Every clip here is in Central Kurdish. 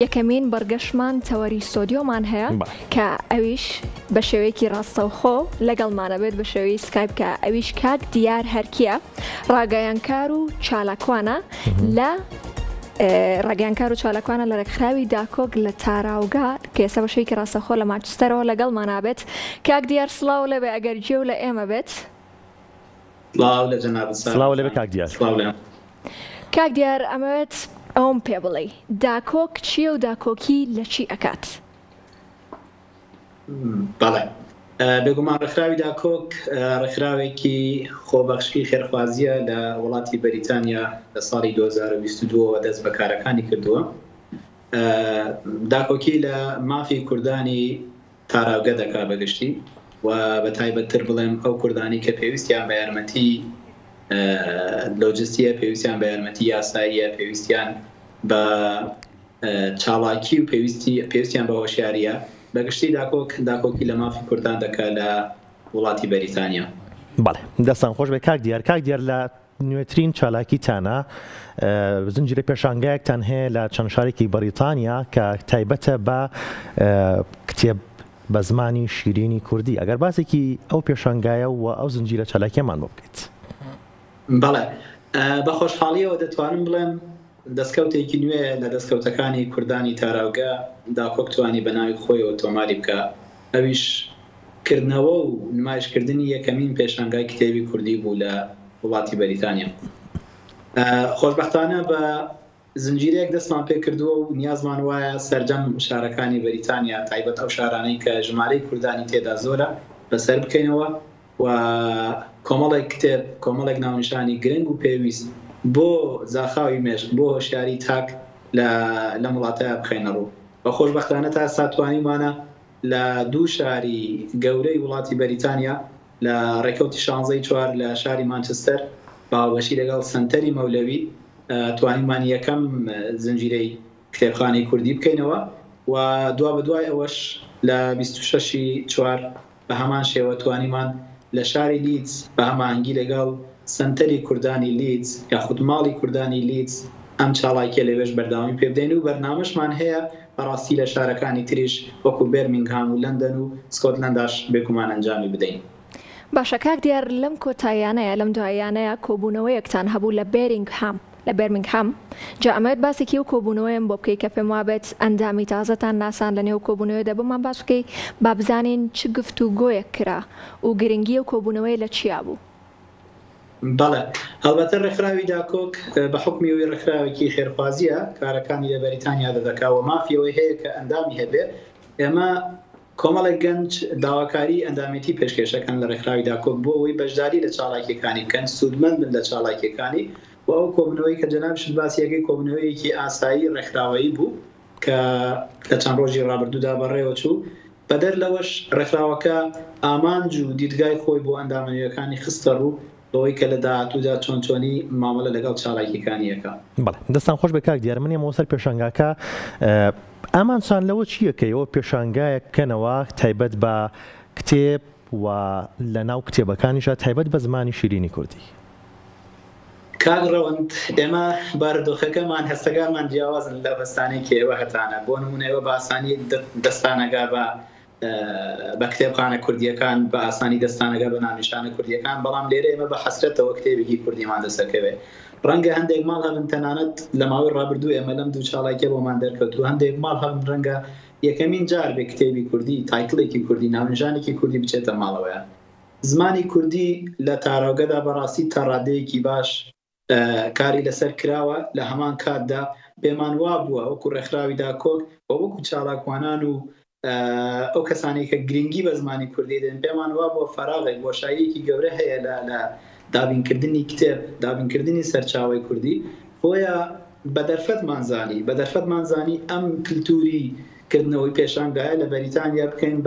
یەکەمین بەرگەشمان تەوەری سۆدیۆمان هەیە کە ئەویش بە شێوەیەکی ڕاستەوخۆ لەگەڵمانە بێت بە شێوەی سکایپ کە ئەویش کاک دیار هەرکیە ڕاگەیانکار و چالاکوانە لە ڕاگەیانکار و چالاکوانە لە ڕێکخراوی داکۆک لە تاراوگا کە ئێستا بە شێوەیەکی ڕاستەوخۆ لە مانچستەرەوە لەگەڵمانە بێت. کاک دیار سڵاو لەبێ ئەگەر جێو لە ئێمە بێت. سڵاو لەبێ کاک دیار. کاک دیار ئەمەوێت ئەوم پێ بڵێ داکۆک چییە و داکۆکی لە چی ئەکات؟ بەڵێ بێگومان ڕێکخراوی داکۆک ڕێکخراوێکی خۆبەخشی خێرخوازیە لە وڵاتی بەریتانیا لە ساڵی 2022 دەست بەکارەکانی کردووە. داکۆکی لە مافی کوردانی تاراوگە دەکا بەگشتی و بە تایبەتتر بڵێم ئەو کوردانی کە پێویستیان بە یارمەتی لۆجستیە، پێویستیان بە یارمەتی یاساییە، پێویستیان بە چاڵاکی و پێویستیان بە هۆشیاریە بەگشتی داکۆکی لە مافی کوردان دەکات لە وڵاتی بەریتانیا. بەڵێ دەستان خۆش بێ کاک دیار. کاک دیار لە نوێترین چالاکیتانە زنجیرە پێشانگایەکتان هەیە لە چەند شارێکی بەریتانیا کە تایبەتە بە کتێب بە زمانی شیرینی کوردی. ئەگەر باسێکی ئەو پێشانگایە و ئەو زنجیرە چالاکیەمان بۆ بکەیت. بەڵێ بە خۆشحاڵیەوە دەتوانم بڵێم دەستکەوتێکی نوێ لە دەستکەوتەکانی کوردانی تاراوگە داکۆک توانی بە ناوی خۆیەوە تۆماری بکە. ئەویش کردنەوە و نمایشکردنی یەکەمین پێشانگای کتێبی کوردی بوو لە وڵاتی بەریتانیا. خۆشبەختانە بە زنجیرەیەک دەستمان پێ کردووە و نیازمان وایە سەرجەم شارەکانی بەریتانیا تایبەت ئەو شارانەی کە ژمارەی کوردانی تێدا زۆرە بەسەر بکەینەوە و کۆمەڵێک کتێب، کۆمەڵێک ناونیشانی گرنگ و پێویست بۆ زاخاوی مێشک، بۆ هۆشیاری تاک لە وڵاتەیە بخەینە ڕوو. بە خۆشبەختانە تا ئێستا توانیمانە لە دوو شاری گەورەی وڵاتی بەریتانیا لە ڕێکەوتی 16 لە شاری مانچستەر باوەشی لەگەڵ سنتەری مەولەوی توانیمان یەکەم زنجیرەی کتێبخانەی کوردی بکەینەوە و دوا بەدوای ئەوەش لە 26/4 بە هەمان شێوە توانیمان لە شاری لیدز بە هەماهەنگی لەگەڵ سنتەری کوردانی لیدز یاخود ماڵی کوردانی لیدز ئەم چاڵاکیە لەوێش بەرداوامی پێ بدەین و بەرنامەشمان هەیە بەڕاستی لە شارەکانی تریش وەکو بێرمینگهام و لەندەن و سکۆتلەنداش بێگومان ئەنجامی بدەین. باشە کاک دیار لەم کۆتاییانەیە لەم دواییانەیە کۆبوونەوەیەکتان هەبوو لە بێرمینگهام جا ئەمەوێت باسێکی و کۆبوونەوەیان بۆ بکەی کە پێم وابێت ئەندامی تازەتان ناسان لە نێو کۆبوونەوەیدا بمان باس بکەی با بزانین چ گفتوگۆیەک کرا و گرنگی و کۆبوونەوەی لە چیا بوو. بەڵێ هەڵبەتە ڕێکخراوی داکۆک بە حکمی ئەوەی ڕێکخراوێکی خێرخوازیە کارەکانی لە بەریتانیا دەکاوە مافیەوەی هەیە کە ئەندامی هەبێ. ئێمە کۆمەڵێک گەنج داواکاری ئەندامێتی پێشکەشەکەن لە ڕێکخراوی داکۆک بۆ ئەوەی بەشداری لە چاڵاکیەکانی بکەن، سوودمەند بن لە چاڵاکیەکانی و ئەو کۆبنەوەی کە جەنابشت باسیەکەی کۆبنەوەیەکی ئاسایی ڕێکخراوەیی بوو کە لە چەند ڕۆژی ڕابردوودا بەڕێوە چوو. بەدەر لەوەش ڕێکخراوەکە ئامانج و دیدگای خۆی بۆ ئەندامەنویەکانی خستە ڕوو بەوەی کە لە داهاتوودا چۆنی مامەڵە لەگەڵ چاڵاکیەکانیەکە. بەڵێ دەستان خۆش بە کاک دیار. من ئێمە سەر پێشانگاکە ئامانچان لەوە چیەکەیەوە پێشانگایەک بکەنەوە تایبەت بە کتێب و لە ناو کتێبەکانیشە تایبەت بە زمانی شیرینی کوردی. کاک ڕەوەند ئێمە بارودۆخەکەمان هەستەکانمان جیاوازن لە بەستانی کێوە هەتانە بۆ نمونەوە بە ئاسانی دەستانەگا بە کتێبخانە کوردیەکان بە ئاسانی دەستانەگە بە ناونیشانە کوردیەکان، بەڵام لێرە ئێمە بە حەسرەتەوە کتێبێکی کوردیمان دەسەکەوێت. ڕەنگە هەندێک ماڵ هەبن تەنانەت لە ماوەی ڕابردوو ئێمە لەم دوو چاڵاکیە بۆمان دەرکەوت و هەندێک ماڵ هەبن ڕەنگە یەکەمین جار بێ کتێبی کوردی تایتڵێکی کوردی ناونیشانێکی کوردی بچێتە ماڵەوەیە. زمانی کوردی لە تاراوگەدا بەڕاستی تەڕادەیەکی باش کاری لەسەر کراوە. لە هەمان کاتدا پێمان وا بووە وەکو ڕێکخراوی داکۆک وەکو چالاکوانان و ئەو کەسانی کە گرنگی بە زمانی کوردی دێن پێمان وا بۆ فەراغێک بۆشاییەکی گەورە هەیە لە دابینکردنی کتێب، دابینکردنی سەرچاوی کوردی. بۆیە بە دەرفەتمانزانی ئەم کللتوری کردنەوەی پێشانگایە لە بەریتانیا بکەین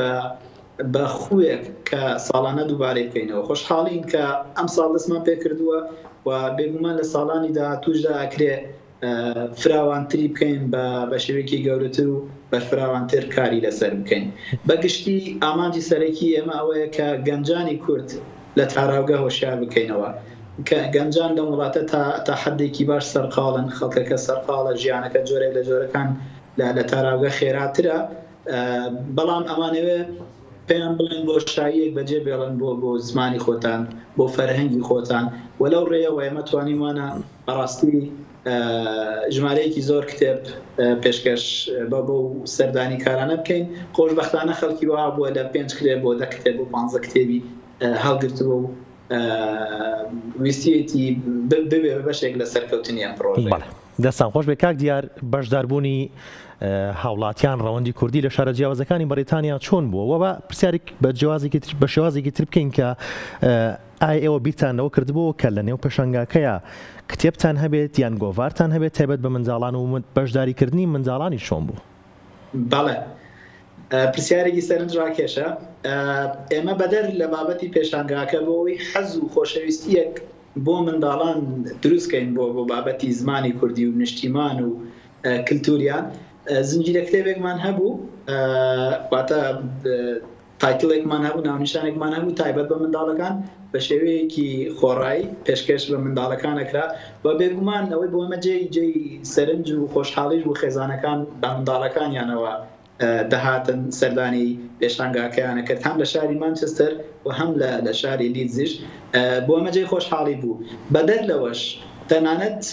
بە خوێک کە ساڵانە دووبارەی بکەینەوە. خۆشحاڵین کە ئەم ساڵ دەستمان پێ کردووە و بێگومان لە ساڵانی داهاتووشدا ئەکرێ فراوانتری بکەین بە شێوەیەکی گەورەتر و بەرفراوانتر کاری لەسەر بکەین. بەگشتی ئامانجی سەرەکی ئێمە ئەوەیە کە گەنجانی کورد لە تاراوگە هۆشیار بکەینەوە. گەنجان لە وڵاتە تا حدێکی باش سەرقاڵن، خەڵکەکە سەرقاڵە، ژیانەکە جۆرێک لە جۆرەکان لە تاراوگە خێراترە بەڵام ئەمانەوێ پێیان بڵێن بۆ شایەک بەجێ بێڵن بۆ زمانی خۆتان بۆ فەرهەنگی خۆتان وەلەو ڕێەوە ئێمە توانین وانە بەڕاستی ژمارەیەکی زۆر کتێب پێشکەش بۆ سەردانی کارانە بکەین خۆشبەختانە خەڵکی وا بووە لە 5 کتێب بۆ 10 کتێب و 15 کتێبی هەڵگرتووە و ویستیەتی ببێ بەشێک لە سەرکەوتنی ئەم پرۆژە. دەستان خۆش بێ کاک دیار بەشداربوونی هاوڵاتیان ڕەوەندی کوردی لە شارە جیاوازەکانی بەریتانیا چۆن بووە و بە پرسیارێک بە شێوازێکی تر بکەین کە ئایا ئێوە بیرتانەوە کردبوو کە لە نێو پێشەنگاکەیە کتێبتان هەبێت یان گۆڤارتان هەبێت تایبەت بە منداڵان و بەشداریکردنی منداڵانی چۆن بوو؟ بەڵێ پرسیارێکی سەرنج ڕاکێشە ئێمە بەدەر لە بابەتی پێشانگاکە بۆەوەی حەز و خۆشەویستیەک بۆ منداڵان دروستکەین بۆ بابەتی زمانی کوردی و نیشتیمان و کللتوریان زنجیرە کتێبێکمان هەبوو واتە تایتڵێکمان هەبوو ناونیشانێکمان هەبوو تایبەت بە منداڵەکان بە شێوەیەکی خۆڕایی پێشکەش بە منداڵەکانەکرا بە بێگومان ئەوەی بۆ ئەمە جێی سەرنج و خۆشحاڵیش و خێزانەکان بە منداڵەکانیانەوە دەهاتن سەردانی پێشانگاکەیانە کرد هەم لە شاری مانچستەر و هەم لە شاری لیدزیش بۆ ئەمە جێی خۆشحاڵی بوو بەدەر لەوەش تەنانەت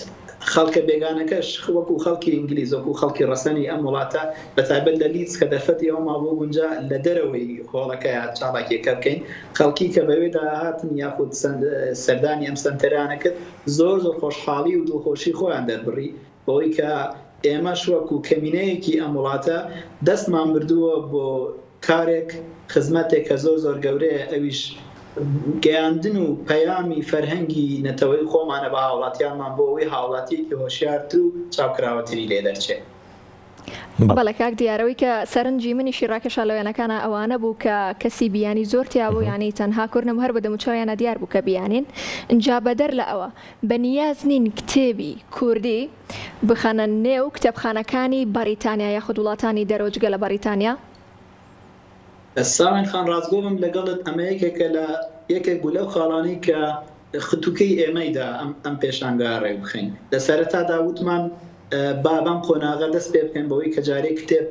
خەڵکە بێگانەکەش وەکو خەڵکی ئینگلیز وەکو خەڵکی ڕەسەنی ئەم وڵاتە بەتایبەت لە لیدز کە دەرفەتی ئەوما بۆ گونجا لە دەرەوەی هۆڵەکەی چاڵاکیەکە بکەین خەڵکی کە بەوێدا هاتن یاخود سەردانی ئەم سنتەرانە کرد زۆر خۆشحاڵی و دڵخۆشی خۆیان دەربڕی بەوەی کە ئێمەش وەکو کەمینەیەکی ئەم وڵاتە دەستمان بردووە بۆ کارێک خزمەتێک کە زۆر گەورەیە ئەویش گەیاندن و پەیامی فەرهەنگی نەتەوەی خۆمانە بە هاوڵاتیانمان بۆ ئەوەی هاوڵاتیەکی هۆشیارتر و چاوکراوەتری لێ دەرچێت. بەڵێ کاک دیارەوەی کە سەرنجی منیشی ڕاکێشە لەوێنەکانە ئەوانە بوو کە کەسی بیانی زۆر تیا بوو ینی تەنها کوردنم هەر بەدەموچۆیانە دیار بوو کە بیانین اینجا بەدەر لە ئەوە بەنیاز نین کتێبی کوردی بخەنە نێو کتێبخانەکانی بەریتانیا یاخود وڵاتانی دەرەوەجگە لە بەریتانیا؟ ساوێن خان ڕازگۆم لەگەڵت ئەمەیەکێکە لە یەکێک بوو لەو خاڵانی کە خەتوکەی ئێمەیدا ئەم پێشانگا ڕێ بخەین لە سەرەتادا وتمان بابام قۆناغە دەست پێ بکەین بەوەی کە جارێک کتێب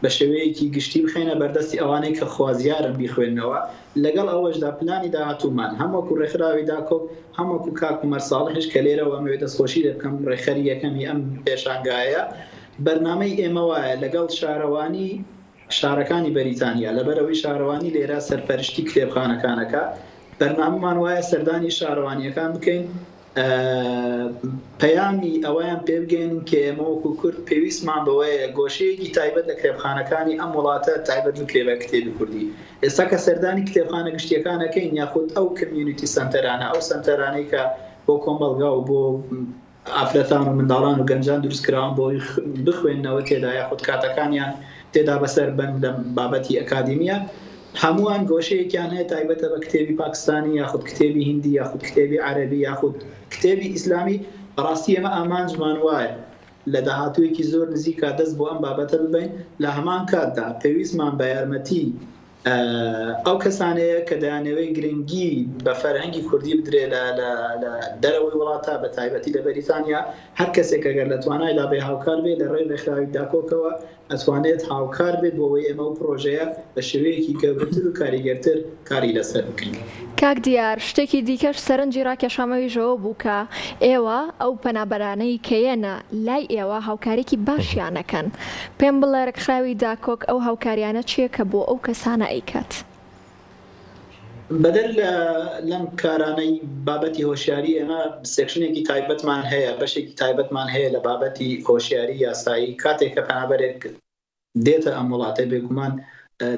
بە شێوەیەکی گشتی بخەینە بەردەستی ئەوانەی کە خوازیارن بیخوێنەوە لەگەڵ ئەوەشدا پلانی داهاتوومان هەمووەکو ڕێکخراوی داکۆک هەمووەکو کاک مەرساڵحش کە لێرەوە ئەمەوێت دەستخۆشی لێ بکەم ڕێکخەری یەکەمی ئەم پێشانگایە بەرنامەی ئێمە وایە لەگەڵ شارەوانی شارەکانی بەریتانیا لەبەرەوەی شارەوانی لێرە سەرپەرشتی کتێبخانەکانەکە بەرنامەمان وایە سەردانی شارەوانیەکان بکەین پەیامی ئەوەیان پێ بگەین کە ئێمە وەکو کورد پێویستمان بەوەیە گۆشەیەکی تایبەت لە کتێبخانەکانی ئەم وڵاتە تایبەت بکرێ بە کتێبی کوردی ئێستا کە سەردانی کتێبخانە گشتیەکانەکەین یاخود ئەو کمیونیتی سنتەرانە ئەو سنتەرانەی کە بۆ کۆمەڵگا و بۆ ئافرەتان و منداڵان و گەنجان دروستکراون بۆی بخوێنەوە تێدا یاخود کاتەکانیان تێدا بەسەر بن لە بابەتی ئەکادیمیە هەمووان گۆشەیەکیان هەیە تایبەتە بە کتێبی پاکستانی یاخود کتێبی هیندی یاخود کتێبی عەرەبی یاخود کتێبی ئیسلامی بەڕاستی ئێمە ئامانجمان وایە لە داهاتوویەکی زۆر نزیکا دەست بۆ ئەم بابەتە ببین لە هەمان کاتدا پێویستمان بە یارمەتی ئەو کەسانەیە کە دەیانەوەی گرنگی بە فەرهەنگی کوردی بدرێ لە دەرەوەی وڵاتە بە تایبەتی لە بەریتانیا هەر کەسێک ئەگەر لە توانای لا بێ هاوکار بێت لە ڕێی ڕێکخراوی داکۆکەوە ئەتوانێت هاوکار بێت بۆەوەی ئێمە و پرۆژەیە بە شێوەیەکی گەورەتر و کاریگەرتر کاری لەسەر بکەین. کاک دیار شتێکی دیکەش سەرنجی ڕاکێشامەویژەوە بوو کە ئێوە ئەو پەنابەرانەی کەیەنە لای ئێوە هاوکارێکی باشیانەکەن پێم بڵێ ڕێکخراوی داکۆک ئەو هاوکاریانە چیە کە بۆ ئەو کەسانە ئەیکات؟ بەدەر لەم کارانەی بابەتی هۆشیاری ئێمە سێکشنێکی تایبەتمان هەیە بەشێکی تایبەتمان هەیە لە بابەتی هۆشیاری یاسایی کاتێک کە پەنابەرێک دێتە ئەم وڵاتە بێگومان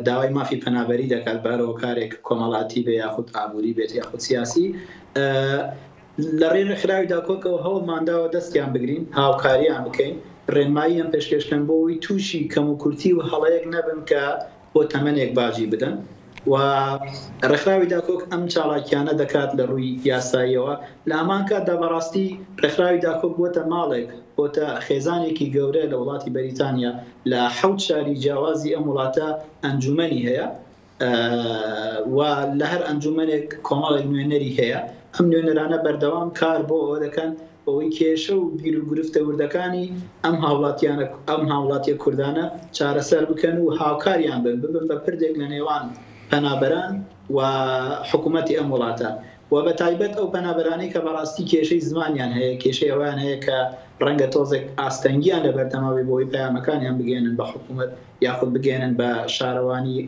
داوای مافی پەنابەری دەکات بارەوە کارێک کۆمەڵاتی بێ یاخود ئابووری بێت یاخود سیاسی لە ڕێی ڕێکخراوی داکۆکەوە هەوڵمانداوە دەستیان بگرین هاوکاریان بکەین ڕێنماییان پێشکەشکەن بۆەوەی تووشی کەم و کورتی و هەڵەیەک نەبن کە بۆ تەمەنێک باجی بدەن و ڕێکخراوی داکۆک ئەم چاڵاکیانە دەکات لە ڕووی یاساییەوە لە هەمان کاتدا بەڕاستی ڕێکخراوی داکۆک بۆتە ماڵێک بۆتە خێزانێکی گەورە لە وڵاتی بەریتانیا لە 7 شاری جیاوازی ئەم وڵاتە ئەنجومەنی هەیە و لە هەر ئەنجومەنێک کۆمەڵێک نوێنەری هەیە ئەم نوێنەرانە بەردەوام کار بۆ ئەوە دەکەن ئەوەی کێشە و بیر و گرفتە وردەکانی ئەم هاوڵاتیە کوردانە چارەسەر بکەن و هاوکاریان ببن بە پردێک لە نێوان پەنابەران و حکوومەتی ئەم وڵاتە و بە تایبەت ئەو پەنابەرانەی کە بەڕاستی کێشەی زمانیان هەیە کێشەی ئەویان هەیە کە ڕەنگە تۆزێک ئاستەنگیان لە بەردەماوی بۆی پەیامەکانیان بگێنن بە حکوومەت یاخود بگێنن بە شارەوانی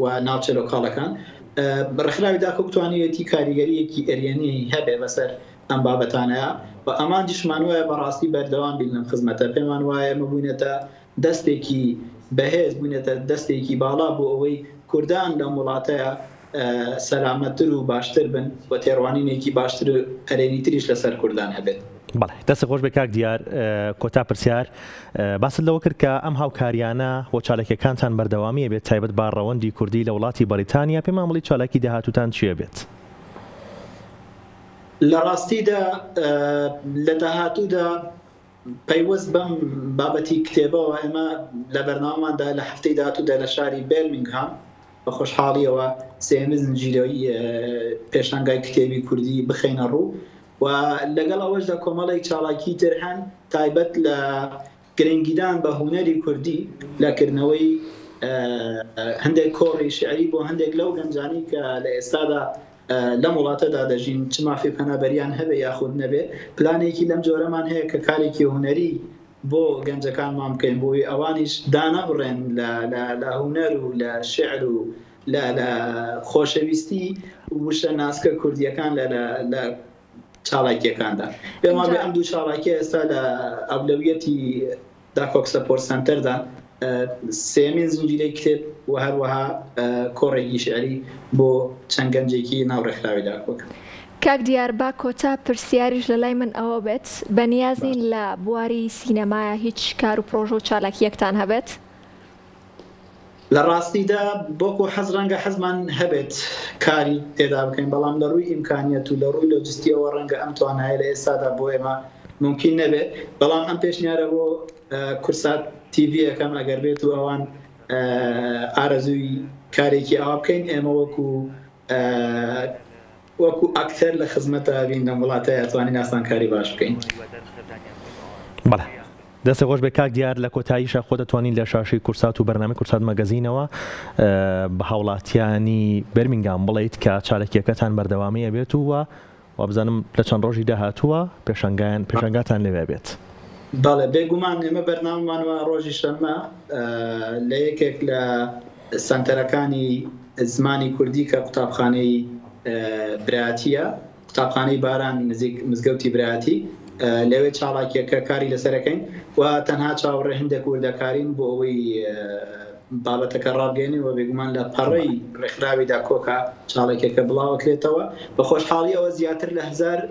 و ناوچە لۆکاڵەکان ڕێکخراوی داکە بتوانێتی کاریگەریەکی ئەریێنی هەبێ بەسەر ئەم بابەتانەیە و ئەمان دیشمان وایە بەڕاستی بەردەوام بین لەم خزمەتە پێمان وایە ئەمە بووینەتە دەستێکی بەهێز بووینەتە دەستێکی باڵا بۆ ئەوەی کوردان لەم وڵاتەیە سەلامەتتر و باشتر بن و تێڕوانینێکی باشتر و هەرێنیتریش لەسەر کوردان هەبێت. بەڵێ دەستی خۆش بە کاک دیار کۆتا پرسیار باست لەوە کرد کە ئەم هاوکاریانە بۆ چالەکیەکانتان بەردەوامیە بێت تایبەت با ڕەوەندی کوردی لە وڵاتی بەریتانیا پێمان بڵی چالاکی داهاتوتان چیە بێت؟ لە ڕاستیدا لە داهاتوودا پەیوەست بەم بابەتی کتێبەوە ئێمە لە بەرنامەماندا لە هەفتەی داهاتوودا لە شاری بێرمینگهام بە خۆشحاڵیەوە سێمە زنجیرەوەی پێشانگای کتێبی کوردی بخەینە ڕوو و لەگەڵ ئەوەشدا کۆمەڵی چاڵاکی تر هەن تایبەت لە گرنگیدان بە هونەری کوردی لەکردنەوەی هەندێک کۆڕی شعری بۆ هەندێک لەو گەنجانی کە لە ئێستادا لەم وڵاتەدا دەژین چ مافی پەنابەریان هەبێ یاخود نەبێ پلانێکی لەم جۆرەمان هەیە کە کارێکی هونەری بۆ گەنجەکانمان بکەین بۆی ئەوانیش دانەبڕێن لە هونەر و لە شعر و لە خۆشەویستی وشە ناسکە کوردیەکان لە چاڵاکیەکاندا پێمان بێ ئەم دوو چاڵاکی ئێستا لە ئەولەویەتی داکۆک سەپۆرت سەنتەردا سێمین زنجیرەی کتێب و هەروەها کۆڕێکی شعری بۆ چەند گەنجێکی ناوڕێکخراوی داکۆک. کاک دیار با کۆتا پرسیاریش لە لای من ئەوە بێت بەنیازین لە بواری سینەمایە هیچ کار و پرۆژە و چالاکیەکتان هەبێت؟ لە ڕاستیدا بۆکو حەز ڕەنگە حەزمان هەبێت کاری تێدا بکەین بەڵام لە ڕووی ئیمکانیەت و لە ڕووی لۆجستیەوە ڕەنگە ئەم توانایە لە ئێستادا بۆ ئێمە ممکن نەبێت بەڵام ئەم پێشنیارە بۆ کورسات تیڤ یەکەم ئەگەر بێت و ئەوان ئارەزووی کارێکی ئەوە بکەین ئێمە وەکو ئاکتەر لە خزمەتە بین لەم وڵاتە ئەتوانین ئاسانکاری باش بکەین. بەڵێ دەستی خۆش بە کاک دیار لە کۆتاییشە خۆ دەتوانین لە شاشەی کورسات و بەرنامەی کورسات مەگەزینەوە بە هاوڵاتیانی بەرمینگام بڵێیت کە چالەکیەکەتان بەردەوامیە بێت و بزانم لە چەند ڕۆژی داهاتووە پێشەنگاتان لەوێ بێت. بەڵێ بێگومان ئێمە بەرنامەمانەوە ڕۆژی شەممە لە یەکێک لە سەنتەرەکانی زمانی کوردی کە قوتابخانەی برایەتیە قوتابخانەی باران نزیک مزگەوتی برایەتی لەوێ چاڵاکیەکە کاری لەسەرەکەین و تەنها چاوەڕێ هەندێک وردەکارین بۆ ئەوەی بابەتەکە ڕابگەێنین و بێگومان لە پەڕەی ڕێکخراویدا کۆکە چاڵێکێکە بڵاوەکرێتەوە بە خۆشحاڵی ئەوە زیاتر لە 1000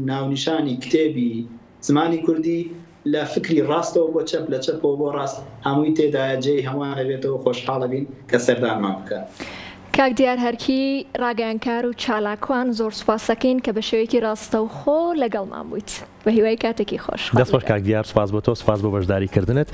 ناونیشانی کتێبی زمانی کوردی لە فکری ڕاستەوە بۆ چەپ لە چەپەوە بۆ ڕاست هەمووی تێدایە جێی هەمووان هەبێتەوە خۆشحاڵە بین کە سەردانمان بکە. کاک دیار هەرکی ڕاگەیانکار و چالاکوان زۆر سوپاسەکەین کە بە شێوەیەکی ڕاستەوخۆ لەگەڵمان بوویت بە هیوای کاتێکی خۆش. دەست بەش کاک دیار سوپاس بۆ تۆ سوپاس بۆ بەشداریکردنت